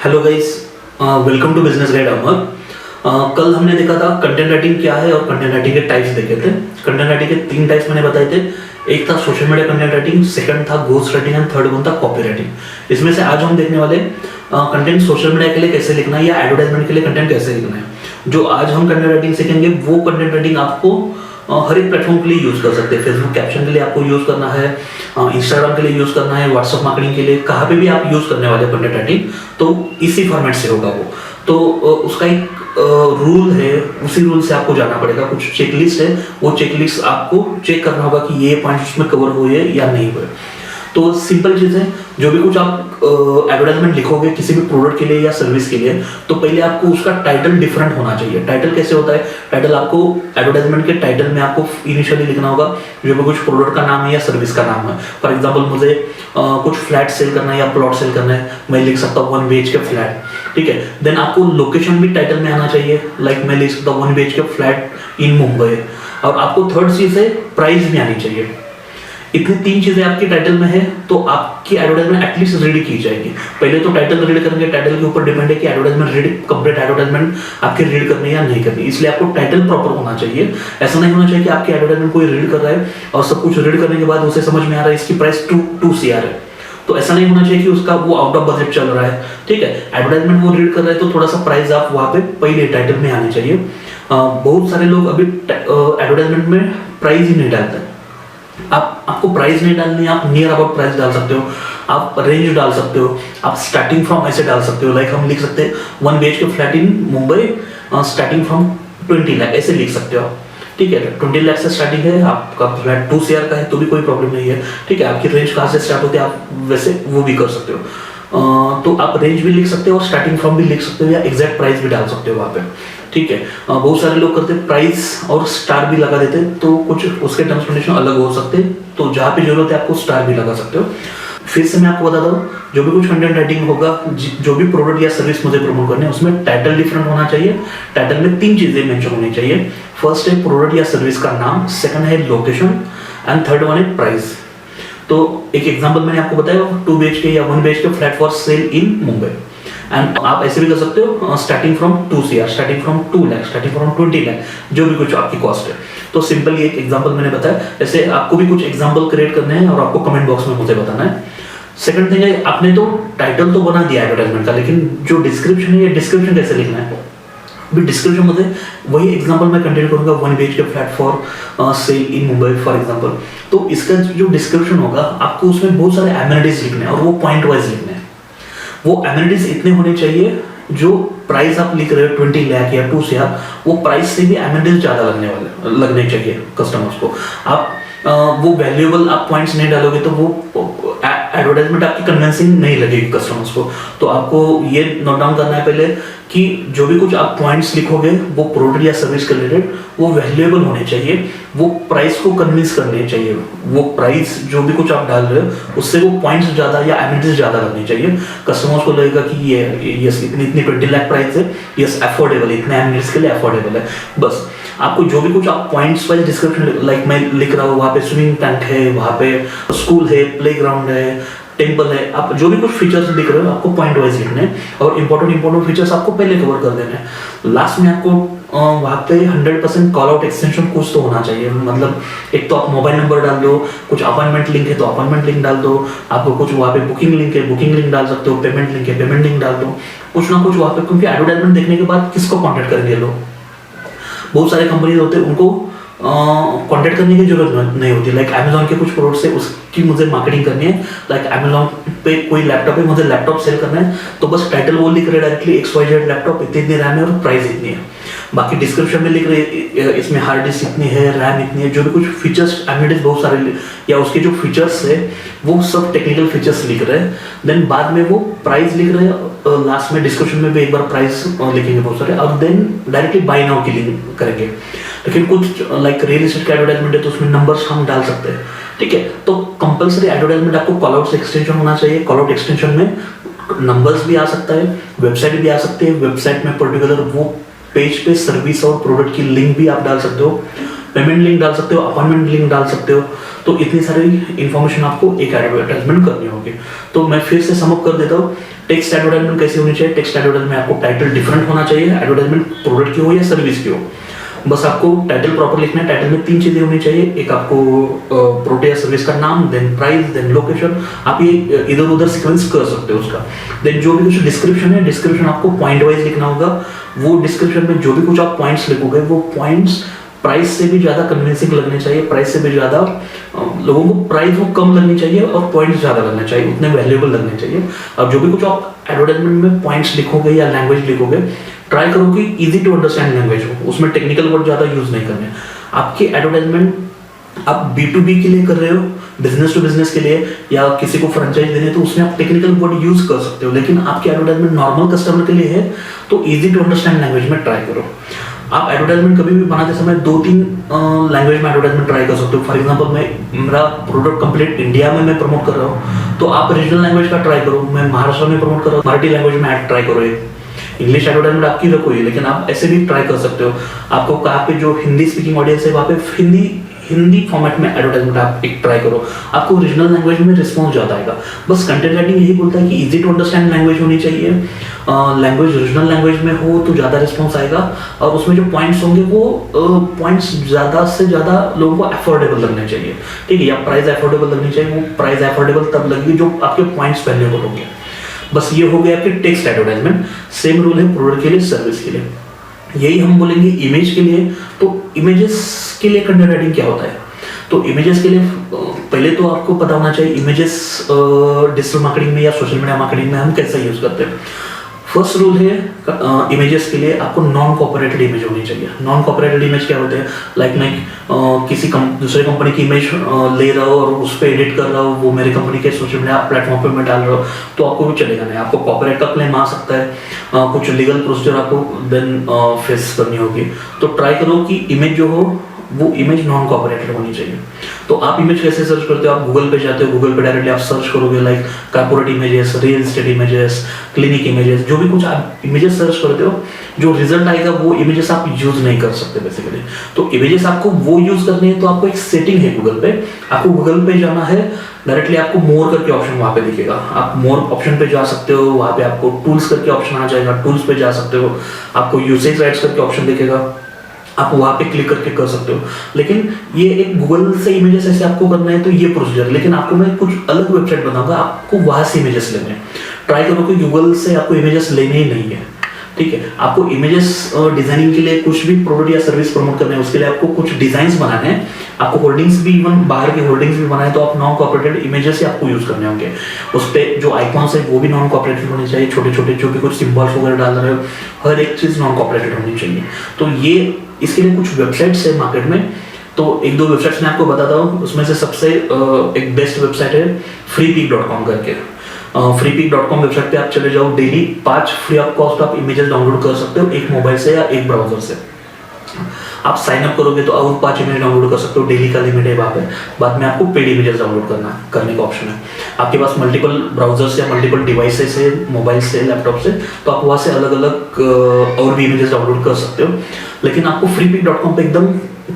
Hello guys, welcome to business guide Amar. कल हमने देखा था कंटेंट राइटिंग क्या है और कंटेंट राइटिंग के टाइप्स देखे थे। कंटेंट राइटिंग के 3 टाइप्स मैंने बताए थे। एक था social media content writing, second था ghost writing and third one था कॉपी राइटिंग। इसमें से आज हम देखने वाले कंटेंट सोशल मीडिया के लिए कैसे लिखना है या एडवर्टाइजमेंट के लिए कंटेंट कैसे लिखना है। जो आज हम कंटेंट राइटिंग सीखेंगे वो कंटेंट राइटिंग आपको हर एक प्लेटफॉर्म के लिए यूज कर सकते हैं। फेसबुक कैप्शन के लिए आपको यूज करना है, इंस्टाग्राम के लिए यूज करना है, व्हाट्सएप मार्केटिंग के लिए, कहाँ पे भी आप यूज करने वाले कंटेंट राइटिंग तो इसी फॉर्मेट से होगा वो। तो उसका एक रूल है, उसी रूल से आपको जाना पड़ेगा। कुछ चेकलिस्ट है, वो चेकलिस्ट आपको चेक करना होगा कि ये पॉइंट उसमें कवर हुए या नहीं हुए। तो सिंपल चीज है, जो भी कुछ आप एडवर्टाइजमेंट लिखोगे किसी भी प्रोडक्ट के लिए या सर्विस के लिए, तो पहले आपको उसका टाइटल डिफरेंट होना चाहिए। टाइटल कैसे होता है? टाइटल आपको एडवर्टाइजमेंट के टाइटल में आपको इनिशियली लिखना होगा जो भी कुछ प्रोडक्ट का नाम है या सर्विस का नाम है। फॉर एग्जांपल मुझे कुछ फ्लैट सेल करना है या प्लॉट सेल करना है, मैं लिख सकता हूँ 1 BHK फ्लैट, ठीक है। देन आपको लोकेशन भी टाइटल में आना चाहिए, लाइक मैं लिख सकता हूँ 1 BHK फ्लैट इन मुंबई। और आपको थर्ड चीज है प्राइस भी आनी चाहिए। इतनी 3 चीजें आपकी टाइटल में है तो आपकी एडवर्टाइजमेंट एटलीस्ट रीड की जाएगी। पहले तो टाइटल रीड करेंगे, टाइटल के ऊपर डिपेंड है कि एडवर्टाइजमेंट रीड कंप्लीट एडवर्टाइजमेंट आपकी रीड करनी है या नहीं करनी। इसलिए आपको टाइटल प्रॉपर होना चाहिए। ऐसा नहीं होना चाहिए कि आपकी एडवर्टाइजमेंट कोई रीड कर रहा है और सब कुछ रीड करने के बाद उसे समझ में आ रहा है इसकी प्राइस 2 CR है। तो ऐसा नहीं होना चाहिए कि उसका वो आउट ऑफ बजट चल रहा है, ठीक है। एडवर्टाइजमेंट वो रीड कर रहा है तो थोड़ा सा प्राइस आप वहाँ पे पहले टाइटल में आनी चाहिए। बहुत सारे लोग अभी एडवर्टाइजमेंट में प्राइस ही नहीं डालते। आपको प्राइस नहीं डालनी है, आप नियर अबाउट प्राइस डाल सकते हो, आप रेंज डाल सकते हो, आप स्टार्टिंग फ्रॉम ऐसे डाल सकते हो। लाइक हम लिख सकते हैं 1 BHK flat in Mumbai starting from 20 lakh, ऐसे लिख सकते हो, ठीक है। 20 लाख से स्टार्टिंग है, आपका फ्लैट 2 CR का है तो भी कोई प्रॉब्लम नहीं है, ठीक है। आपकी रेंज कहाँ से स्टार्ट होती है आप वैसे वो भी कर सकते हो। तो आप रेंज भी लिख सकते हो और स्टार्टिंग फ्रॉम भी लिख सकते हो या एग्जैक्ट प्राइस भी डाल सकते हो वहाँ पे, ठीक है। बहुत सारे लोग करते प्राइस और स्टार भी लगा देते, तो कुछ उसके टर्म्स कंडीशन अलग हो सकते हैं। तो जहाँ पे जरूरत है आपको स्टार भी लगा सकते हो। फिर से मैं आपको बताता हूँ, जो भी कुछ कंटेंट राइटिंग होगा, जो भी प्रोडक्ट या सर्विस मुझे प्रमोट करने है उसमें टाइटल डिफरेंट होना चाहिए। टाइटल में 3 चीजें मेंशन होनी चाहिए। फर्स्ट है प्रोडक्ट या सर्विस का नाम, सेकंड है लोकेशन एंड थर्ड वन है प्राइस। तो एक एग्जांपल मैंने आपको बताया 2 BHK या 1 BHK flat for sale in Mumbai. And आप ऐसे भी कर सकते हो starting from 2 CR, starting from 2 lakh, starting from 20 lakh, जो भी कुछ आपकी कॉस्ट है। तो सिंपली एक एग्जांपल मैंने बताया, ऐसे आपको भी कुछ एग्जांपल क्रिएट करने हैं और आपको कमेंट बॉक्स में मुझे बताना है। सेकंड थिंग है, आपने तो टाइटल तो बना दिया एडवर्टाइजमेंट का, लेकिन जो डिस्क्रिप्शन है ये डिस्क्रिप्शन कैसे लिखना है? भी डिस्क्रिप्शन में वही एग्जांपल मैं कंटिन्यू करूंगा 1 BHK flat for sale in Mumbai for example. तो इसका जो डिस्क्रिप्शन होगा आपको उसमें बहुत सारे एमिनिटीज लिखने हैं और वो पॉइंट वाइज लिखने हैं। वो एमिनिटीज इतने होने चाहिए, जो प्राइस आप लिख रहे हो 20 लाख या 2 CR, वो प्राइस से भी एमिनिटीज ज्यादा लगने चाहिए कस्टमर्स को। आप वो वैल्यूएबल आप पॉइंट्स नहीं डालोगे तो वो एडवर्टाइजमेंट आपकी कन्विंसिंग नहीं लगेगी कस्टमर्स को। तो आपको ये नोट डाउन करना है पहले कि जो भी कुछ आप पॉइंट्स लिखोगे वो प्रोडक्ट या सर्विस के रिलेटेड वो वैल्यूएबल होने चाहिए, वो प्राइस को कन्विंस करने चाहिए। वो प्राइस जो भी कुछ आप डाल रहे हो उससे वो पॉइंट्स ज्यादा या एमिनिटीज ज्यादा लगनी चाहिए। कस्टमर्स को लगेगा कि ये यस इतनी 20 लाख प्राइस है, यस अफोर्डेबल है, इतने एमिनिटीज के लिए अफोर्डेबल है। बस आपको जो भी कुछ आप पॉइंट्स वाइज डिस्क्रिप्शन, लाइक मैं लिख रहा हूँ वहाँ पे स्विमिंग टैंक है, वहाँ पे स्कूल है, प्लेग्राउंड है, टेम्पल है, आप जो भी कुछ फीचर्स लिख रहे हो आपको पॉइंट वाइज लिखने हैं और इंपॉर्टेंट फीचर्स आपको पहले कवर कर देने हैं। लास्ट में आपको वहाँ पे 100% कॉल आउट एक्सटेंशन कुछ तो होना चाहिए। मतलब एक तो आप मोबाइल नंबर डाल दो, कुछ अपॉइंटमेंट लिंक है तो अपॉइंटमेंट लिंक डाल दो, आपको कुछ वहाँ पे बुकिंग लिंक है, बुकिंग लिंक डाल सकते हो, पेमेंट लिंक है, पेमेंट लिंक डाल दो, कुछ ना कुछ वहाँ पे। क्योंकि एडवर्टाइजमेंट देखने के बाद किसको कॉन्टेक्ट करेंगे लोग? बहुत सारे कंपनीज होते हैं उनको कॉन्टेक्ट करने की जरूरत नहीं होती। लाइक अमेजोन के कुछ प्रोडक्ट्स है उसकी मुझे मार्केटिंग करनी है, लाइक अमेजोन पे कोई लैपटॉप है, मुझे लैपटॉप सेल करना है, तो बस टाइटल वो लिख रहे डायरेक्टली XYZ लैपटॉप, इतनी रैम है और प्राइस इतनी है। बाकी डिस्क्रिप्शन में लिख रहे इसमें हार्ड डिस्क इतनी है, रैम इतनी है, जो भी कुछ फीचर्स एमिनिटीज बहुत सारे या उसके जो फीचर्स है वो सब टेक्निकल फीचर्स लिख रहे हैं। देन बाद में वो प्राइस लिख रहे हैं, लास्ट में डिस्क्रिप्शन में भी एक बार प्राइस लिखेंगे बहुत सारे, और देन डायरेक्टली बाय नाउ की लिंक करेंगे। लेकिन कुछ लाइक रियल एस्टेट का एडवर्टाइजमेंट है तो उसमें नंबर्स हम डाल सकते हैं, ठीक है। तो कंपलसरी एडवर्टाइजमेंट आपको कॉल आउट से एक्सटेंशन होना चाहिए। कॉल आउट एक्सटेंशन में नंबर्स भी आ सकता है, वेबसाइट भी आ सकती है, वेबसाइट में पर्टिकुलर वो पेज पे सर्विस और प्रोडक्ट की लिंक भी आप डाल सकते हो, पेमेंट लिंक डाल सकते हो, अपॉइंटमेंट लिंक डाल सकते हो। तो इतनी सारी इंफॉर्मेशन आपको एक एडवर्टाइजमेंट करनी होगी। तो मैं फिर से समअप कर देता हूँ, टेक्स्ट एडवर्टाइजमेंट कैसे होनी चाहिए। टेक्स्ट एडवर्टाइजमेंट में आपको टाइटल डिफरेंट होना चाहिए, एडवर्टाइजमेंट प्रोडक्ट की हो या सर्विस की हो। बस आपको टाइटल प्रॉपर लिखना है। टाइटल में 3 चीजें होनी चाहिए, एक आपको प्रोडक्ट या सर्विस का नाम, देन प्राइस, देन लोकेशन। आप ये इधर उधर सीक्वेंस कर सकते हो उसका। देन जो भी कुछ डिस्क्रिप्शन है, डिस्क्रिप्शन आपको पॉइंट वाइज लिखना होगा। वो डिस्क्रिप्शन में जो भी कुछ आप पॉइंट्स लिखोगे, वो पॉइंट्स प्राइस से भी ज्यादा कन्विंसिंग लगने चाहिए, प्राइस से भी ज्यादा लोगों को प्राइस वो कम लगनी चाहिए और पॉइंट्स ज्यादा लगने चाहिए, उतने वैल्यूएबल लगने चाहिए। अब जो भी कुछ आप एडवर्टाइजमेंट में पॉइंट्स लिखोगे या लैंग्वेज लिखोगे, ट्राई करो कि इजी टू अंडरस्टैंड लैंग्वेज हो, उसमें टेक्निकल वर्ड ज्यादा यूज नहीं करने। आपकी एडवर्टाइजमेंट आप B2B के लिए कर रहे हो, बिजनेस टू बिजनेस के लिए, या किसी को फ्रेंचाइज देने, तो उसमें आप टेक्निकल वर्ड यूज कर सकते हो। लेकिन आपकी एडवर्टाइजमेंट नॉर्मल कस्टमर के लिए है तो इजी टू अंडरस्टैंड लैंग्वेज में ट्राई करो। आप एडवर्टाइजमेंट कभी भी बनाते समय 2-3 लैंग्वेज में एडवर्टाइजमेंट ट्राई कर सकते हो। फॉर एग्जांपल मेरा प्रोडक्ट कंप्लीट इंडिया में मैं प्रमोट कर रहा हूँ, तो आप रीजनल लैंग्वेज का ट्राई करो। मैं महाराष्ट्र में प्रमोट कर रहा हूँ, मराठी लैंग्वेज में ऐड ट्राई करो। इंग्लिश एडवर्टाइजमेंट आपकी रखो ही, लेकिन आप ऐसे भी ट्राई कर सकते हो। आपको कहाँ पे जो हिंदी स्पीकिंग ऑडियंस है, वहाँ पे हिंदी फॉर्मेट में एडवर्टाइजमेंट आप एक ट्राई करो, आपको रीजनल लैंग्वेज में रिस्पॉन्स ज्यादा आएगा। बस कंटेंट राइटिंग यही बोलता है कि इजी टू अंडरस्टैंड लैंग्वेज होनी चाहिए। लैंग्वेज रीजनल लैंग्वेज में हो तो ज्यादा रिस्पॉन्स आएगा, और उसमें जो पॉइंट्स होंगे वो पॉइंट्स ज्यादा से ज्यादा लोगों को अफोर्डेबल लगने चाहिए। ठीक है, या प्राइस अफोर्डेबल लगनी चाहिए। वो प्राइस अफोर्डेबल तब लगेगी जो आपके पॉइंट्स वैल्यूएबल होंगे। बस ये हो गया आपके टेक्स्ट एडवर्टाइजमेंट। सेम रूल है प्रोडक्ट के लिए, सर्विस के लिए। यही हम बोलेंगे इमेज के लिए। तो इमेजेस के लिए कंटेंट राइटिंग क्या होता है? तो इमेजेस के लिए पहले तो आपको पता होना चाहिए इमेजेस डिजिटल मार्केटिंग में या सोशल मीडिया मार्केटिंग में हम कैसे यूज करते हैं। फर्स्ट रूल है इमेजेस के लिए आपको नॉन कॉपीराइटेड इमेज होनी चाहिए। नॉन कॉपीराइटेड इमेज क्या होते हैं? लाइक मैं किसी दूसरे कंपनी की इमेज ले रहा हूँ और उस पर एडिट कर रहा हूँ, वो मेरे कंपनी के सोशल मीडिया प्लेटफॉर्म पे मैं डाल रहा हूँ, तो आपको भी चलेगा नहीं। आपको कॉपीराइट का क्लेम आ सकता है, कुछ लीगल प्रोसीजर आपको देन फेस करनी होगी। तो ट्राई करो कि इमेज जो हो वो इमेज नॉन कॉपीराइटेड होनी चाहिए। तो आप इमेज कैसे सर्च करते हो? आप गूगल पे जाते हो, गूगल पे डायरेक्टली आप सर्च करोगे like corporate images, real estate images, clinic images, जो भी कुछ आप इमेजेस सर्च करते हो, जो रिजल्ट आएगा वो इमेजेस आप यूज नहीं कर सकते बेसिकली। तो इमेजेस आपको वो यूज करनी है, तो आपको एक सेटिंग है गूगल पे। आपको गूगल पे जाना है, डायरेक्टली आपको मोर करके ऑप्शन वहां पे दिखेगा, आप मोर ऑप्शन पे जा सकते हो। वहां पे आपको टूल्स करके ऑप्शन आ जाएगा, टूल्स पे जा सकते हो। आपको यूसेज राइट्स करके ऑप्शन दिखेगा, आप वहां पे क्लिक करके कर सकते हो। लेकिन ये एक गूगल से इमेजेस ऐसे आपको करना है तो ये प्रोसीजर, लेकिन आपको मैं कुछ अलग वेबसाइट बताऊंगा, आपको वहां से इमेजेस लेने हैं। ट्राई करो कि गूगल से आपको इमेजेस लेने ही नहीं है। ठीक है, आपको इमेजेस डिजाइनिंग के लिए कुछ भी प्रोडक्ट या सर्विस प्रमोट करना है, उसके लिए आपको कुछ डिजाइन्स बनाने हैं, आपको होल्डिंग्स भी, इवन बाहर के होल्डिंग्स भी बनाए, तो आप नॉन कॉपीराइटेड इमेजेस ही आपको यूज करने होंगे। उस पे जो आइकॉन्स है वो भी नॉन कॉपीराइटेड होने चाहिए, छोटे छोटे जो भी कुछ सिंबल्स वगैरह डाल रहे हो, हर एक चीज नॉन कॉपीराइटेड होनी चाहिए। तो ये इसके लिए कुछ वेबसाइट्स है मार्केट में, तो एक दो वेबसाइट्स मैं आपको बताता हूँ। उसमें से सबसे एक बेस्ट वेबसाइट है freepik.com करके। freepik.com वेबसाइट पे आप चले जाओ, डेली 5 फ्री ऑफ कॉस्ट आप इमेजेस डाउनलोड कर सकते हो, एक मोबाइल से या एक ब्राउजर से। आप साइन अप करोगे तो और 5 इमेज डाउनलोड कर सकते हो, डेली का लिमिट है वहाँ पे। बाद में आपको पेड इमेजेस डाउनलोड करने का ऑप्शन है। आपके पास मल्टीपल ब्राउजर्स या मल्टीपल डिवाइसेस है, मोबाइल से, लैपटॉप से, तो आप वहाँ से अलग अलग और भी इमेजेस डाउनलोड कर सकते हो। लेकिन आपको freepik.com पे एकदम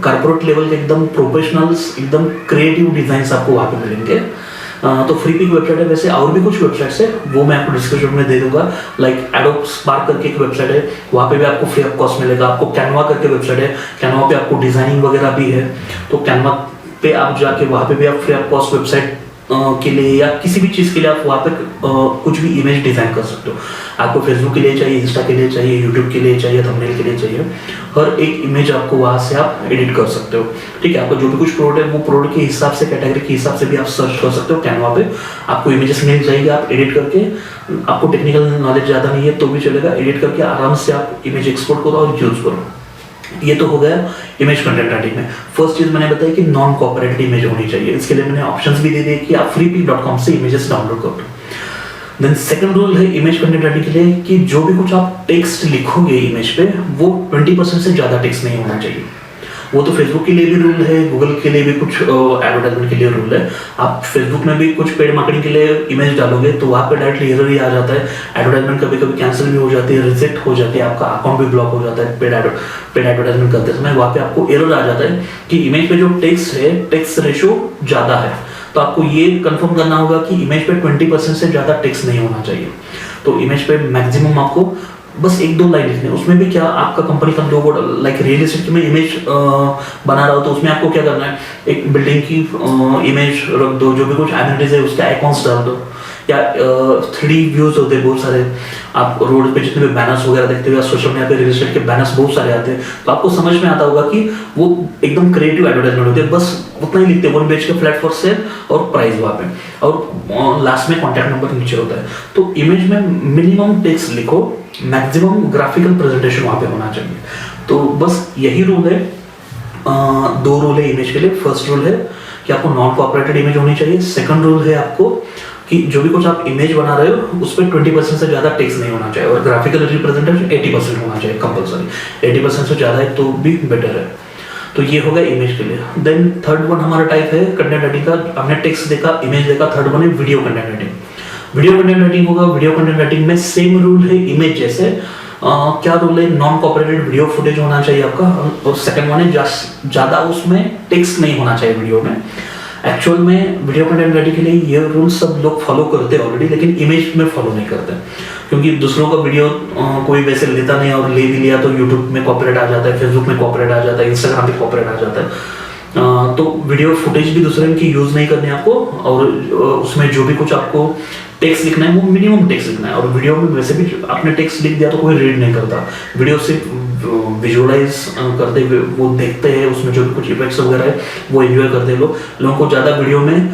कॉर्पोरेट लेवल के, एकदम प्रोफेशनल्स, एकदम क्रिएटिव डिजाइन आपको वहाँ पे मिलेंगे। तो फ्रीपिक वेबसाइट है। वैसे और भी कुछ वेबसाइट्स है, वो मैं आपको डिस्क्रिप्शन में दे दूंगा। लाइक एडोब स्पार्क करके एक वेबसाइट है, वहाँ पे भी आपको फ्री ऑफ कॉस्ट मिलेगा। आपको कैनवा करके वेबसाइट है, कैनवा पे आपको डिजाइनिंग वगैरह भी है, तो कैनवा पे आप जाके वहाँ पे भी आप फ्री ऑफ कॉस्ट वेबसाइट के लिए या किसी भी चीज़ के लिए आप वहाँ पे कुछ भी इमेज डिजाइन कर सकते हो। आपको फेसबुक के लिए चाहिए, इंस्टा के लिए चाहिए, यूट्यूब के लिए चाहिए, थंबनेल के लिए चाहिए, हर एक इमेज आपको वहाँ से आप एडिट कर सकते हो। ठीक है, आपका जो भी कुछ प्रोडक्ट है वो प्रोडक्ट के हिसाब से, कैटेगरी के हिसाब से भी आप सर्च कर सकते हो कैनवा पे। आपको इमेजेस मिल जाएगी, आप एडिट करके, आपको टेक्निकल नॉलेज ज़्यादा नहीं है तो भी चलेगा, एडिट करके आराम से आप इमेज एक्सपोर्ट करो और यूज करो। ये तो हो गया इमेज कंटेंट राइटिंग में। फर्स्ट चीज मैंने बताई कि नॉन कॉपीराइटेड इमेज होनी चाहिए। इसके लिए मैंने ऑप्शंस भी दे दिए कि आप freepik.com से इमेजेस डाउनलोड करो। देन सेकंड रूल है इमेज कंटेंट राइटिंग के लिए कि जो भी कुछ आप टेक्स्ट लिखोगे इमेज पे, वो 20% से ज्यादा टेक्स्ट नहीं होना चाहिए। वो तो फेसबुक के लिए भी रूल है, गूगल के लिए भी कुछ एडवर्टाइजमेंट के लिए रूल है। आप फेसबुक में भी कुछ पेड मार्केटिंग के लिए इमेज डालोगे तो वहाँ पे डायरेक्टली एरर ही आ जाता है, एडवर्टाइजमेंट कभी कभी कैंसिल भी हो जाती है, रिजेक्ट हो जाती है, आपका अकाउंट भी ब्लॉक हो जाता है पेड एडवर्टाइजमेंट करते समय। वहाँ पे आपको एरर आ जाता है कि इमेज पे जो टेक्स्ट है, टेक्स्ट रेशियो ज़्यादा है, तो आपको ये कंफर्म करना होगा कि इमेज पे 20% से ज़्यादा टेक्स्ट नहीं होना चाहिए। तो इमेज पे मैक्सिमम आपको बस 1-2 लाइन लिखने, उसमें भी क्या आपका कंपनी का लोगो, लाइक रियल एस्टेट में इमेज बना रहा हो तो उसमें आपको क्या करना है, एक बिल्डिंग की इमेज रख दो, जो भी कुछ एमिनिटीज है उसके आइकॉन्स डाल दो, या 3D व्यूज होते हैं बहुत सारे, आप रोड पे जितने भी बैनर्स वगैरह देखते हो या सोशल मीडिया पे रियल एस्टेट के बैनर्स बहुत सारे आते हैं, तो आपको समझ में आता होगा कि वो एकदम क्रिएटिव एडवर्टाइजमेंट होते हैं, बस उतना ही लिखते हैं, 1 पेज के फ्लैट फॉर सेल और प्राइस वहाँ पे, और लास्ट में कॉन्टैक्ट नंबर नीचे होता है। तो इमेज में मिनिमम टेक्स्ट लिखो, मैक्सिमम ग्राफिकल प्रेजेंटेशन वहाँ पे होना चाहिए। तो बस यही रूल है, 2 रूल है इमेज के लिए। फर्स्ट रूल है कि आपको नॉन कोऑपरेटेड इमेज होनी चाहिए। सेकंड रूल है आपको कि जो भी कुछ आप इमेज बना रहे हो उस पर 20% से ज़्यादा टेक्स्ट नहीं होना चाहिए, और ग्राफिकल रिप्रेजेंटेशन 80% होना चाहिए कंपलसरी, 80% से ज़्यादा है तो भी बेटर है। तो ये हो गया इमेज के लिए। देन थर्ड वन हमारा टाइप है कंटेंट राइटिंग का। हमने टेक्स्ट देखा, इमेज देखा, थर्ड वन है video content writing. Video content writing होगा, वीडियो कंटेंट राइटिंग में सेम रूल है इमेज जैसे। क्या रूल है, नॉन कॉपरेटेड वीडियो फुटेज होना चाहिए आपका, और सेकंड वन है ज़्यादा उसमें टेक्स्ट नहीं होना चाहिए वीडियो में। एक्चुअल में वीडियो कंटेंट राइटिंग के लिए ये रूल सब लोग फॉलो करते हैं ऑलरेडी, लेकिन इमेज में फॉलो नहीं करते, क्योंकि दूसरों का वीडियो कोई वैसे लेता नहीं, और ले भी लिया तो यूट्यूब में कॉपीराइट आ जाता है, फेसबुक में कॉपीराइट आ जाता है, इंस्टाग्राम पे कॉपीराइट आ जाता है। तो वीडियो फुटेज भी दूसरे की यूज़ नहीं करनी आपको, और उसमें जो भी कुछ आपको टेक्स्ट लिखना है वो मिनिमम टेक्स्ट लिखना है। और वीडियो में वैसे भी आपने टेक्स्ट लिख दिया तो कोई रीड नहीं करता, वीडियो सिर्फ विजुअलाइज करते हुए वो देखते हैं, उसमें जो भी कुछ इफेक्ट्स वगैरह है वो एंजॉय करते हैं लोगों को ज़्यादा वीडियो में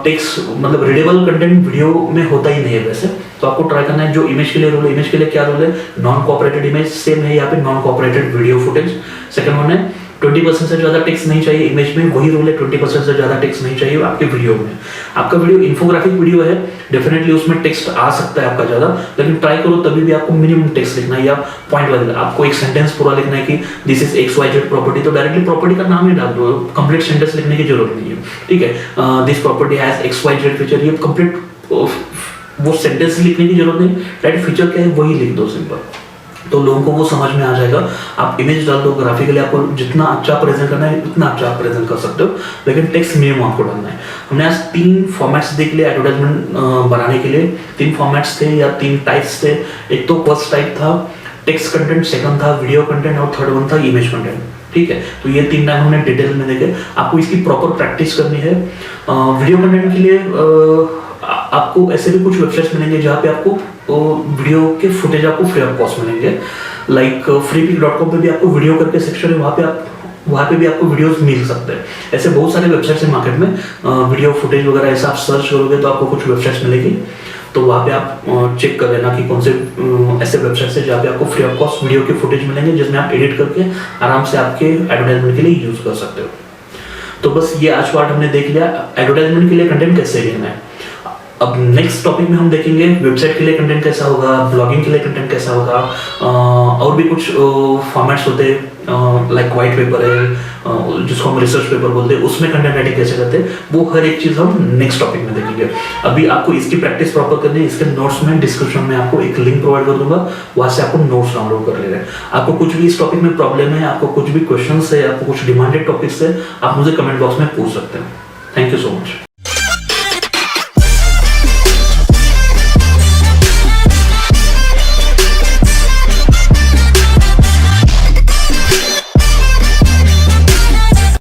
टेक्स्ट मतलब रीडेबल कंटेंट वीडियो में होता ही नहीं है वैसे। तो आपको ट्राई करना है जो इमेज के लिए रूल है। इमेज के लिए क्या रूल है, नॉन कोऑपरेटेड इमेज सेम है यहाँ पे, non cooperated video footage. Second one है 20% से ज़्यादा टेक्स्ट नहीं चाहिए इमेज में, वही रूल है 20% से ज़्यादा टेक्स्ट नहीं चाहिए आपके वीडियो में। आपका वीडियो इन्फोग्राफिक वीडियो है, डेफिनेटली उसमें टेक्स्ट आ सकता है आपका ज़्यादा, लेकिन ट्राई करो तभी भी आपको मिनिमम टेक्स्ट लिखना है, या पॉइंट वाइज आपको एक सेंटेंस पूरा लिखना है कि दिस इज XYZ प्रॉपर्टी, तो डायरेक्टली प्रॉपर्टी का नाम ही डाल दो, कंप्लीट सेंटेंस लिखने की जरूरत नहीं है, ठीक है। This property has XYZ feature, ये कंप्लीट वो सेंटेंस लिखने की जरूरत नहीं, डायरेक्ट फीचर क्या है वही लिख दो सिंपल, तो लोगों को वो समझ में आ जाएगा। आप इमेज डाल दो, ग्राफिकली आपको जितना अच्छा प्रेजेंट करना है उतना अच्छा आप प्रेजेंट कर सकते हो, लेकिन टेक्स्ट मिनिमम आपको डालना है। हमने आज 3 फॉर्मेट्स देख लिए एडवर्टाइजमेंट बनाने के लिए। 3 फॉर्मेट्स थे या 3 टाइप्स थे। एक तो फर्स्ट टाइप था टेक्स्ट कंटेंट, सेकंड था वीडियो कंटेंट, और थर्ड वन था इमेज कंटेंट, ठीक है। तो ये 3 टाइप हमने डिटेल में देखे। आपको इसकी प्रॉपर प्रैक्टिस करनी है। वीडियो कंटेंट के लिए आपको ऐसे भी कुछ वेबसाइट्स मिलेंगे जहाँ पे आपको वीडियो के फुटेज आपको फ्री ऑफ कॉस्ट मिलेंगे, लाइक freepik.com पे भी आपको वीडियो करके सेक्शन है, वहाँ पे भी आपको वीडियोस मिल सकते हैं। ऐसे बहुत सारे वेबसाइट्स हैं मार्केट में, वीडियो फुटेज वगैरह ऐसा आप सर्च करोगे तो आपको कुछ वेबसाइट्स मिलेगी, तो वहाँ पे आप चेक कर लेना कि कौन से ऐसे वेबसाइट्स है जहाँ पे आपको फ्री ऑफ कॉस्ट वीडियो के फुटेज मिलेंगे, जिसमें आप एडिट करके आराम से आपके एडवर्टाइजमेंट के लिए यूज कर सकते हो। तो बस ये आज पार्ट हमने देख लिया एडवर्टाइजमेंट के लिए कंटेंट कैसे लिखना है। अब नेक्स्ट टॉपिक में हम देखेंगे वेबसाइट के लिए कंटेंट कैसा होगा, ब्लॉगिंग के लिए कंटेंट कैसा होगा, और भी कुछ फॉर्मेट्स होते हैं, लाइक वाइट पेपर है जिसको हम रिसर्च पेपर बोलते हैं, उसमें कंटेंट राइटिंग कैसे करते हैं, वो हर एक चीज़ हम नेक्स्ट टॉपिक में देखेंगे। अभी आपको इसकी प्रैक्टिस प्रॉपर करनी है। इसके नोट्स में डिस्क्रिप्शन में आपको एक लिंक प्रोवाइड कर दूंगा, वहाँ से आपको नोट्स डाउनलोड कर लेना है। आपको कुछ भी इस टॉपिक में प्रॉब्लम है, आपको कुछ भी क्वेश्चन है, आपको कुछ डिमांडेड टॉपिक्स है, आप मुझे कमेंट बॉक्स में पूछ सकते हैं। Thank you so much.